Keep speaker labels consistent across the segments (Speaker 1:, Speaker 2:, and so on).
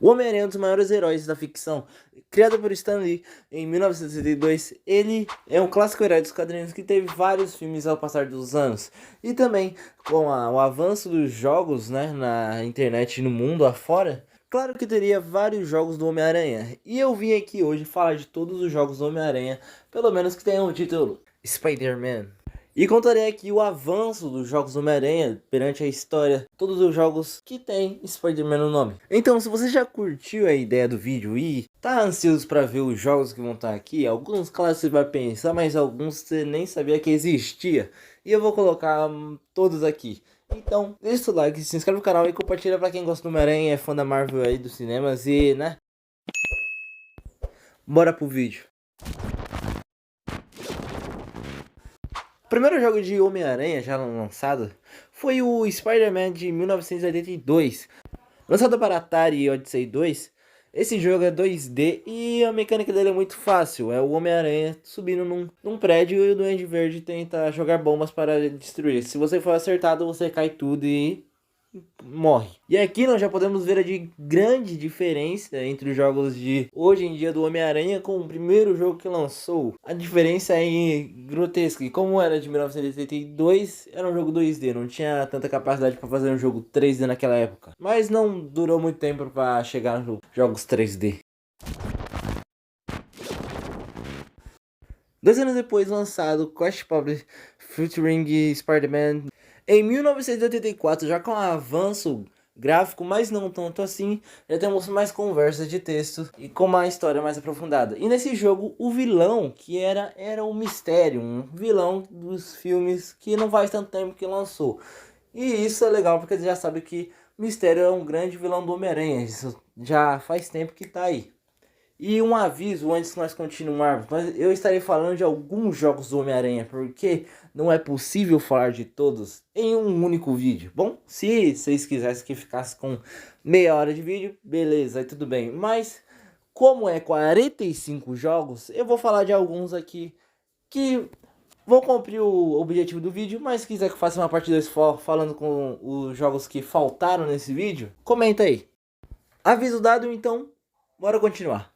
Speaker 1: O Homem-Aranha é um dos maiores heróis da ficção. Criado por Stan Lee em 1962, ele é um clássico herói dos quadrinhos que teve vários filmes ao passar dos anos. E também, com o avanço dos jogos, né, na internet e no mundo afora, claro que teria vários jogos do Homem-Aranha. E eu vim aqui hoje falar de todos os jogos do Homem-Aranha, pelo menos que tenham o título Spider-Man. E contarei aqui o avanço dos jogos do Homem-Aranha perante a história, todos os jogos que tem Spider-Man no nome. Então, se você já curtiu a ideia do vídeo e tá ansioso para ver os jogos que vão estar aqui, alguns claro você vai pensar, mas alguns você nem sabia que existia. E eu vou colocar todos aqui. Então, deixa o like, se inscreve no canal e compartilha para quem gosta do Homem-Aranha, é fã da Marvel aí dos cinemas e, né? Bora pro vídeo. O primeiro jogo de Homem-Aranha já lançado foi o Spider-Man de 1982, lançado para Atari Odyssey 2. Esse jogo é 2D e a mecânica dele é muito fácil. É o Homem-Aranha subindo num prédio e o Duende Verde tenta jogar bombas para destruir. Se você for acertado, você cai tudo e morre. E aqui nós já podemos ver a grande diferença entre os jogos de hoje em dia do Homem-Aranha com o primeiro jogo que lançou. A diferença é grotesca. E como era de 1982, era um jogo 2D, não tinha tanta capacidade para fazer um jogo 3D naquela época. Mas não durou muito tempo para chegar nos jogos 3D. 2 anos depois, lançado Crash Public featuring Spider-Man em 1984, já com um avanço gráfico, mas não tanto assim, já temos mais conversas de texto e com uma história mais aprofundada. E nesse jogo, o vilão, que era um mistério, um vilão dos filmes que não faz tanto tempo que lançou. E isso é legal porque você já sabe que Mistério é um grande vilão do Homem-Aranha, isso já faz tempo que tá aí. E um aviso antes que nós continuarmos, eu estarei falando de alguns jogos do Homem-Aranha, porque não é possível falar de todos em um único vídeo. Bom, se vocês quisessem que ficasse com meia hora de vídeo, beleza, aí tudo bem. Mas como é 45 jogos, eu vou falar de alguns aqui que vão cumprir o objetivo do vídeo, mas se quiser que eu faça uma parte 2 falando com os jogos que faltaram nesse vídeo, comenta aí. Aviso dado, então, bora continuar.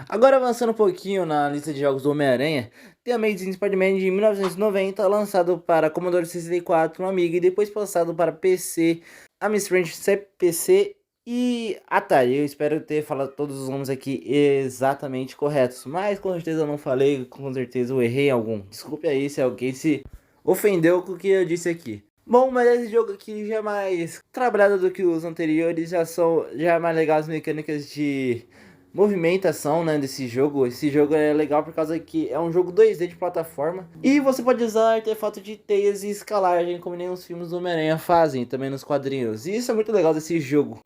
Speaker 1: Agora avançando um pouquinho na lista de jogos do Homem-Aranha, tem Amazing Spider-Man de 1990, lançado para Commodore 64, Amiga e depois passado para PC, Amstrad CPC e Atari. Eu espero ter falado todos os nomes aqui exatamente corretos, mas com certeza eu não falei, com certeza eu errei algum. Desculpe aí se alguém se ofendeu com o que eu disse aqui. Bom, mas esse jogo aqui já é mais trabalhado do que os anteriores, já é mais legal as mecânicas de movimentação, né, desse jogo. Esse jogo é legal por causa que é um jogo 2D de plataforma e você pode usar artefato de teias e escalagem como nem os filmes do Homem-Aranha fazem, também nos quadrinhos. E isso é muito legal desse jogo.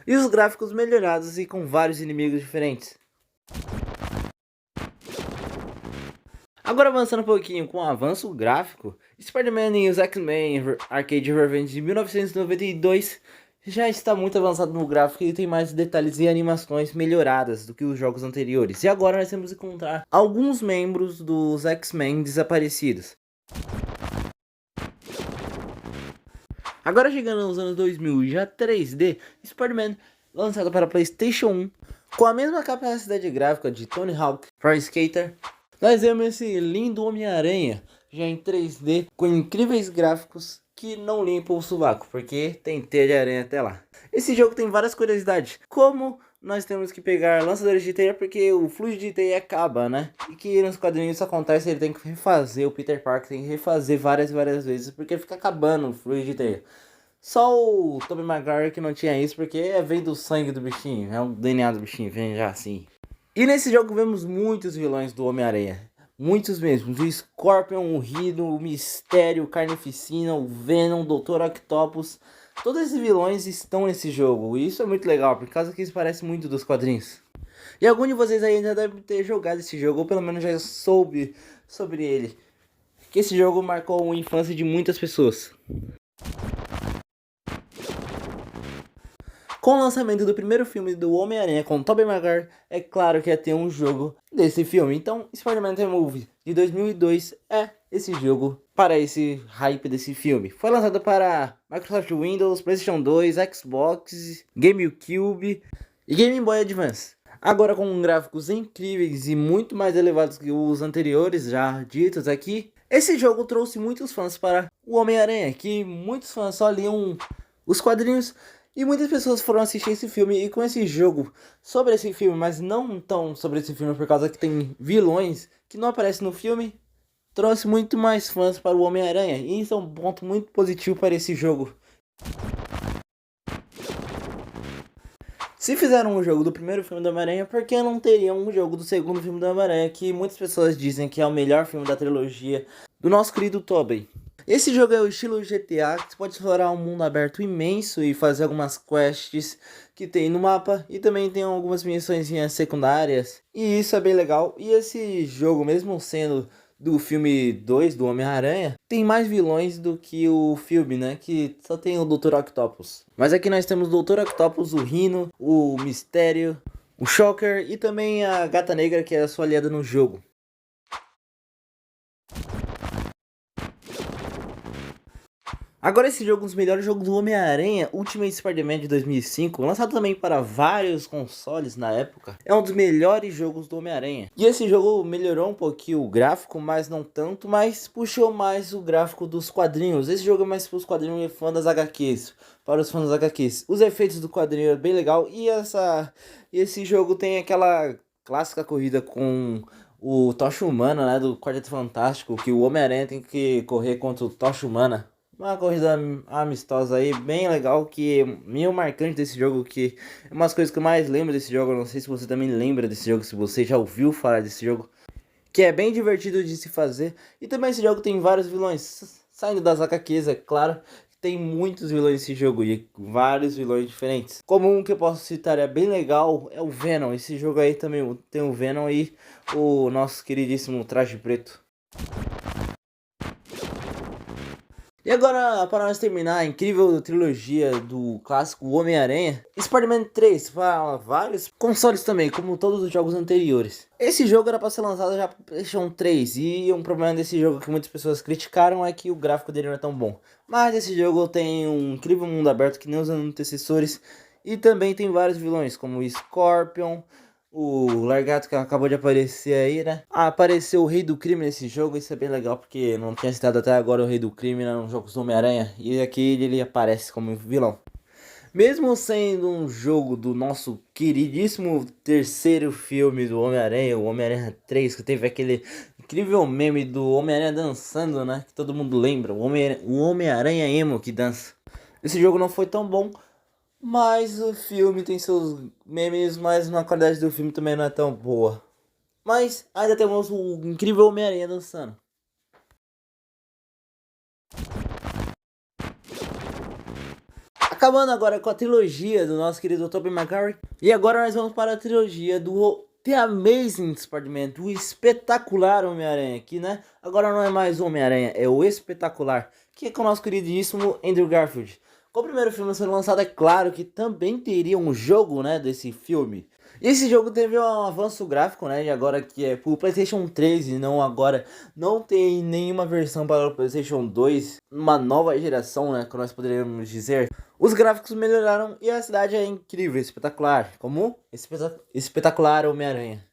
Speaker 1: E os gráficos melhorados e com vários inimigos diferentes. Agora avançando um pouquinho com o avanço gráfico, Spider-Man e os X-Men Arcade Revenge de 1992 já está muito avançado no gráfico e tem mais detalhes e animações melhoradas do que os jogos anteriores. E agora nós temos que encontrar alguns membros dos X-Men desaparecidos. Agora chegando nos anos 2000, já 3D, Spider-Man lançado para PlayStation 1, com a mesma capacidade gráfica de Tony Hawk Pro Skater, nós vemos esse lindo Homem-Aranha já em 3D com incríveis gráficos que não limpam o sovaco, porque tem teia de aranha até lá. Esse jogo tem várias curiosidades, como nós temos que pegar lançadores de teia porque o fluido de teia acaba, né? E que nos quadrinhos isso acontece, ele tem que refazer, o Peter Parker tem que refazer várias vezes, porque fica acabando o fluido de teia. Só o Tobey Maguire que não tinha isso, porque vem do sangue do bichinho, é o DNA do bichinho, vem já assim. E nesse jogo vemos muitos vilões do Homem-Aranha. Muitos mesmo. O Scorpion, o Rhino, o Mistério, o Carnificina, o Venom, o Dr. Octopus. Todos esses vilões estão nesse jogo. E isso é muito legal, por causa que isso parece muito dos quadrinhos. E algum de vocês aí ainda deve ter jogado esse jogo, ou pelo menos já soube sobre ele. Que esse jogo marcou a infância de muitas pessoas. Com o lançamento do primeiro filme do Homem-Aranha com Tobey Maguire, é claro que ia ter um jogo desse filme. Então, Spider-Man The Movie de 2002 é esse jogo para esse hype desse filme. Foi lançado para Microsoft Windows, PlayStation 2, Xbox, GameCube e Game Boy Advance. Agora com gráficos incríveis e muito mais elevados que os anteriores já ditos aqui, esse jogo trouxe muitos fãs para o Homem-Aranha, que muitos fãs só liam os quadrinhos e muitas pessoas foram assistir esse filme. E com esse jogo sobre esse filme, mas não tão sobre esse filme por causa que tem vilões que não aparecem no filme, trouxe muito mais fãs para o Homem-Aranha. E isso é um ponto muito positivo para esse jogo. Se fizeram um jogo do primeiro filme do Homem-Aranha, por que não teriam um jogo do segundo filme do Homem-Aranha, que muitas pessoas dizem que é o melhor filme da trilogia do nosso querido Tobey? Esse jogo é o estilo GTA, que você pode explorar um mundo aberto imenso e fazer algumas quests que tem no mapa. E também tem algumas missões secundárias, e isso é bem legal. E esse jogo, mesmo sendo do filme 2 do Homem-Aranha, tem mais vilões do que o filme, né? Que só tem o Dr. Octopus. Mas aqui nós temos o Dr. Octopus, o Rhino, o Mistério, o Shocker e também a Gata Negra, que é a sua aliada no jogo. Agora esse jogo é um dos melhores jogos do Homem-Aranha, Ultimate Spider-Man de 2005, lançado também para vários consoles na época. É um dos melhores jogos do Homem-Aranha. E esse jogo melhorou um pouquinho o gráfico, mas não tanto, mas puxou mais o gráfico dos quadrinhos. Esse jogo é mais para os quadrinhos e fãs das HQs, para os fãs das HQs. Os efeitos do quadrinho é bem legal e esse jogo tem aquela clássica corrida com o Tocha Humana, né, do Quarteto Fantástico, que o Homem-Aranha tem que correr contra o Tocha Humana. Uma corrida amistosa aí, bem legal, que é meio marcante desse jogo, que é umas coisas que eu mais lembro desse jogo. Eu não sei se você também lembra desse jogo, se você já ouviu falar desse jogo, que é bem divertido de se fazer. E também esse jogo tem vários vilões, saindo das HQs, é claro. Tem muitos vilões nesse jogo e vários vilões diferentes. Como um que eu posso citar é bem legal, é o Venom. Esse jogo aí também tem o Venom e o nosso queridíssimo Traje Preto. E agora, para nós terminar a incrível trilogia do clássico Homem-Aranha, Spider-Man 3 para vários consoles também, como todos os jogos anteriores. Esse jogo era para ser lançado já para PlayStation 3, e um problema desse jogo que muitas pessoas criticaram é que o gráfico dele não é tão bom. Mas esse jogo tem um incrível mundo aberto que nem os antecessores, e também tem vários vilões, como o Scorpion, o Largato que acabou de aparecer aí, né? Apareceu o Rei do Crime nesse jogo, isso é bem legal, porque não tinha citado até agora o Rei do Crime nos jogos do Homem-Aranha, e aqui ele aparece como vilão. Mesmo sendo um jogo do nosso queridíssimo terceiro filme do Homem-Aranha, o Homem-Aranha 3, que teve aquele incrível meme do Homem-Aranha dançando, né? Que todo mundo lembra, o Homem-Aranha emo que dança. Esse jogo não foi tão bom, mas o filme tem seus memes, mas a qualidade do filme também não é tão boa. Mas ainda temos o incrível Homem-Aranha dançando. Acabando agora com a trilogia do nosso querido Tobey Maguire. E agora nós vamos para a trilogia do The Amazing Spider-Man, do espetacular Homem-Aranha aqui, né? Agora não é mais o Homem-Aranha, é o espetacular, que é com o nosso queridíssimo Andrew Garfield. Com o primeiro filme sendo lançado, é claro que também teria um jogo, né, desse filme. E esse jogo teve um avanço gráfico, né, e agora que é pro PlayStation 3 e não agora, não tem nenhuma versão para o PlayStation 2, uma nova geração, né, que nós poderíamos dizer. Os gráficos melhoraram e a cidade é incrível, espetacular, como espetacular Homem-Aranha.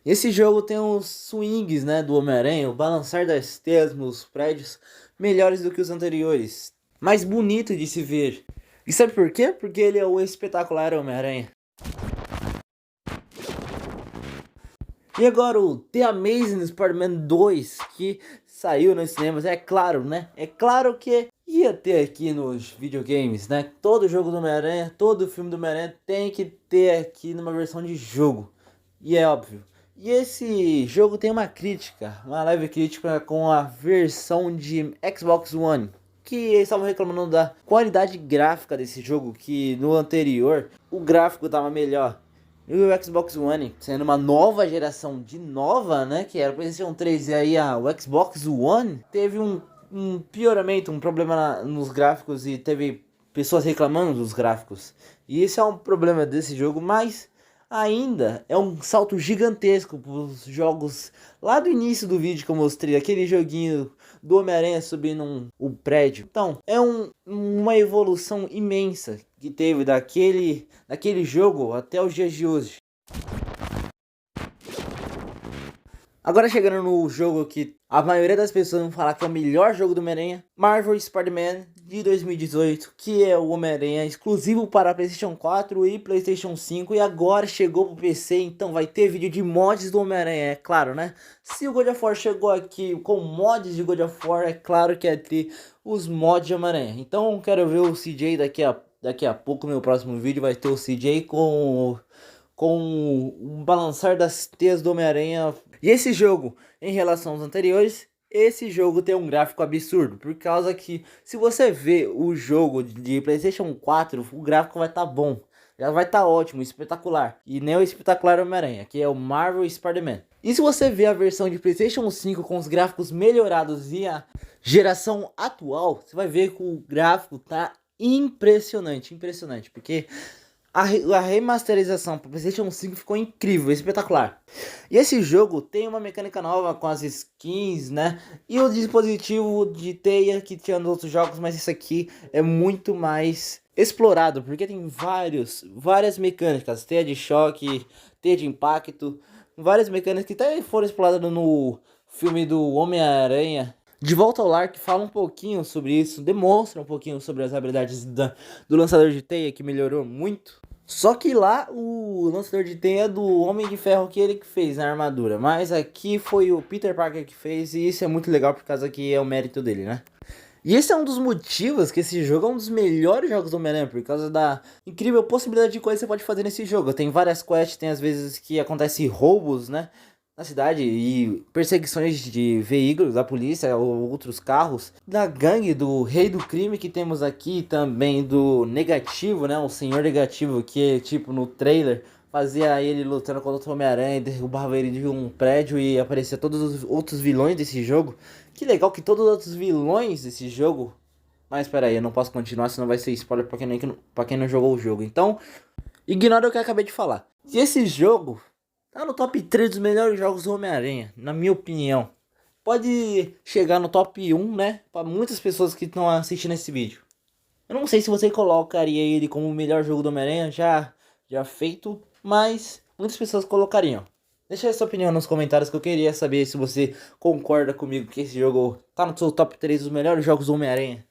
Speaker 1: Esse jogo tem os swings, né, do Homem-Aranha, o balançar das teias nos prédios, melhores do que os anteriores, mais bonito de se ver. E sabe por quê? Porque ele é o espetacular Homem-Aranha. E agora o The Amazing Spider-Man 2, que saiu nos cinemas, é claro, né? É claro que ia ter aqui nos videogames, né? Todo jogo do Homem-Aranha, todo filme do Homem-Aranha tem que ter aqui numa versão de jogo. E é óbvio. E esse jogo tem uma crítica, uma leve crítica com a versão de Xbox One, que eles estavam reclamando da qualidade gráfica desse jogo, que no anterior o gráfico estava melhor. E o Xbox One, sendo uma nova geração de nova, né, que era o PlayStation 3 e aí o Xbox One, teve um pioramento, um problema nos gráficos e teve pessoas reclamando dos gráficos. E esse é um problema desse jogo, mas ainda é um salto gigantesco para os jogos lá do início do vídeo que eu mostrei, aquele joguinho do Homem-Aranha subindo um prédio. Então, é uma evolução imensa que teve daquele jogo até os dias de hoje. Agora chegando no jogo que a maioria das pessoas vão falar que é o melhor jogo do Homem-Aranha, Marvel Spider-Man de 2018, que é o Homem-Aranha exclusivo para PlayStation 4 e PlayStation 5 e agora chegou pro PC, então vai ter vídeo de mods do Homem-Aranha, é claro, né? Se o God of War chegou aqui com mods de God of War, é claro que é ter os mods de Homem-Aranha. Então quero ver o CJ daqui a pouco, meu próximo vídeo vai ter o CJ com o balançar das teias do Homem-Aranha. E esse jogo, em relação aos anteriores, esse jogo tem um gráfico absurdo, por causa que se você vê o jogo de PlayStation 4, o gráfico vai estar bom, já vai estar ótimo, espetacular. E nem o espetacular Homem-Aranha, que é o Marvel Spider-Man. E se você vê a versão de PlayStation 5 com os gráficos melhorados e a geração atual, você vai ver que o gráfico tá impressionante, porque a remasterização para PlayStation 5 ficou incrível, espetacular. E esse jogo tem uma mecânica nova com as skins, né? E o dispositivo de teia que tinha nos outros jogos, mas isso aqui é muito mais explorado, porque tem várias mecânicas, teia de choque, teia de impacto, várias mecânicas que até foram exploradas no filme do Homem-Aranha De Volta ao Lar, que fala um pouquinho sobre isso, demonstra um pouquinho sobre as habilidades do lançador de teia, que melhorou muito. Só que lá o lançador de teia é do Homem de Ferro, que ele que fez na armadura. Mas aqui foi o Peter Parker que fez, e isso é muito legal por causa que é o mérito dele, né? E esse é um dos motivos que esse jogo é um dos melhores jogos do Homem-Aranha, por causa da incrível possibilidade de coisas que você pode fazer nesse jogo. Tem várias quests, tem às vezes que acontece roubos, né? Na cidade e perseguições de veículos da polícia ou outros carros, da gangue do Rei do Crime que temos aqui, também do Negativo, né, o Senhor Negativo, que tipo no trailer fazia ele lutando contra o Homem-Aranha e derrubava ele de um prédio e aparecia todos os outros vilões desse jogo. Que legal que todos os outros vilões desse jogo... Mas espera aí, eu não posso continuar, senão vai ser spoiler pra quem não jogou o jogo. Então, ignora o que eu acabei de falar. Se esse jogo tá no top 3 dos melhores jogos do Homem-Aranha, na minha opinião. Pode chegar no top 1, né? Para muitas pessoas que estão assistindo esse vídeo. Eu não sei se você colocaria ele como o melhor jogo do Homem-Aranha já feito, mas muitas pessoas colocariam. Deixa aí sua opinião nos comentários, que eu queria saber se você concorda comigo que esse jogo tá no seu top 3 dos melhores jogos do Homem-Aranha.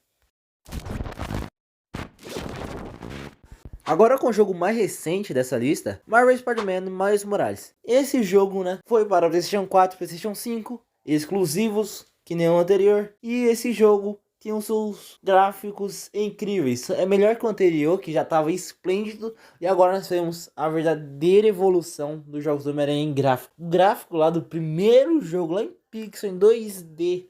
Speaker 1: Agora com o jogo mais recente dessa lista, Marvel Spider-Man Miles Morales. Esse jogo, né, foi para o PlayStation 4 e PlayStation 5, exclusivos, que nem o anterior. E esse jogo tem os seus gráficos incríveis. É melhor que o anterior, que já estava esplêndido. E agora nós temos a verdadeira evolução dos jogos do Homem-Aranha em gráfico. O gráfico lá do primeiro jogo, lá em pixel, em 2D.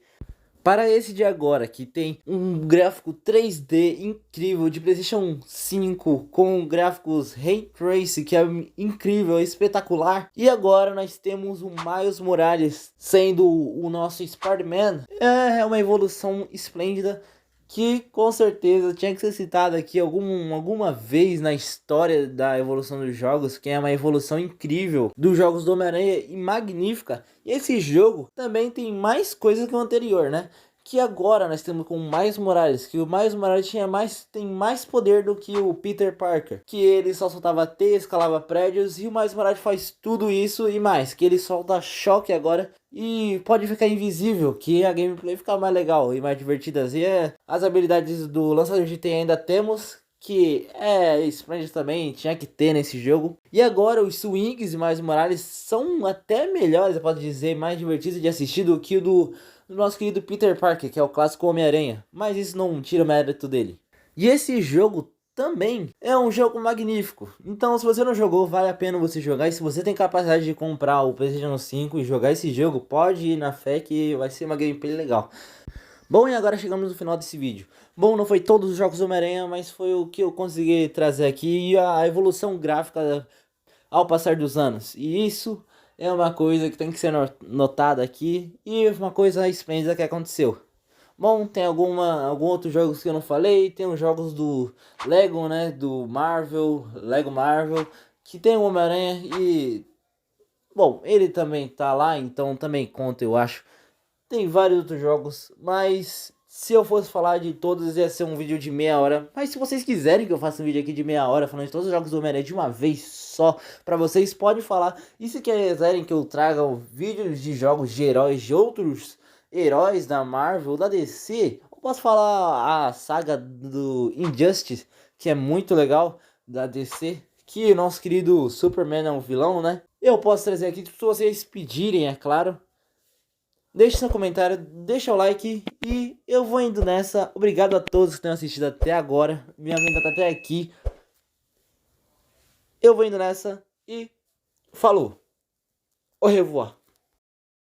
Speaker 1: Para esse de agora, que tem um gráfico 3D incrível de PlayStation 5 com gráficos Ray Tracing, que é incrível, espetacular. E agora nós temos o Miles Morales sendo o nosso Spider-Man. É uma evolução esplêndida que com certeza tinha que ser citada aqui alguma vez na história da evolução dos jogos, que é uma evolução incrível dos jogos do Homem-Aranha e magnífica. E esse jogo também tem mais coisas que o anterior, né? Que agora nós temos com o Miles Morales, que o Miles Morales tem mais poder do que o Peter Parker, que ele só soltava teia, escalava prédios, e o Miles Morales faz tudo isso e mais, que ele solta choque agora e pode ficar invisível, que a gameplay fica mais legal e mais divertida. E as habilidades do lançador de teia ainda temos, que é esplêndido também, tinha que ter nesse jogo. E agora os swings de Miles Morales são até melhores, eu posso dizer, mais divertidos de assistir do que o do nosso querido Peter Parker, que é o clássico Homem-Aranha. Mas isso não tira o mérito dele. E esse jogo também é um jogo magnífico. Então, se você não jogou, vale a pena você jogar. E se você tem capacidade de comprar o PlayStation 5 e jogar esse jogo, pode ir na fé que vai ser uma gameplay legal. Bom, e agora chegamos no final desse vídeo. Bom, não foi todos os jogos do Homem-Aranha, mas foi o que eu consegui trazer aqui. E a evolução gráfica ao passar dos anos. E isso é uma coisa que tem que ser notada aqui. E uma coisa esplêndida que aconteceu. Bom, tem algum outro jogos que eu não falei. Tem os jogos do Lego, né? Do Marvel, Lego Marvel. que tem o Homem-Aranha e... Bom, ele também tá lá, então também conta, eu acho. Tem vários outros jogos, mas se eu fosse falar de todos ia ser um vídeo de meia hora. Mas se vocês quiserem que eu faça um vídeo aqui de meia hora falando de todos os jogos do Homem-Aranha de uma vez só, pra vocês pode falar. E se quiserem que eu traga vídeos de jogos de heróis de outros heróis da Marvel, da DC, eu posso falar a saga do Injustice, que é muito legal, da DC, que o nosso querido Superman é um vilão, né? Eu posso trazer aqui se vocês pedirem, é claro. Deixe seu comentário, deixa o like e eu vou indo nessa. Obrigado a todos que tenham assistido até agora. Minha venda tá até aqui. Eu vou indo nessa e falou. Au revoir.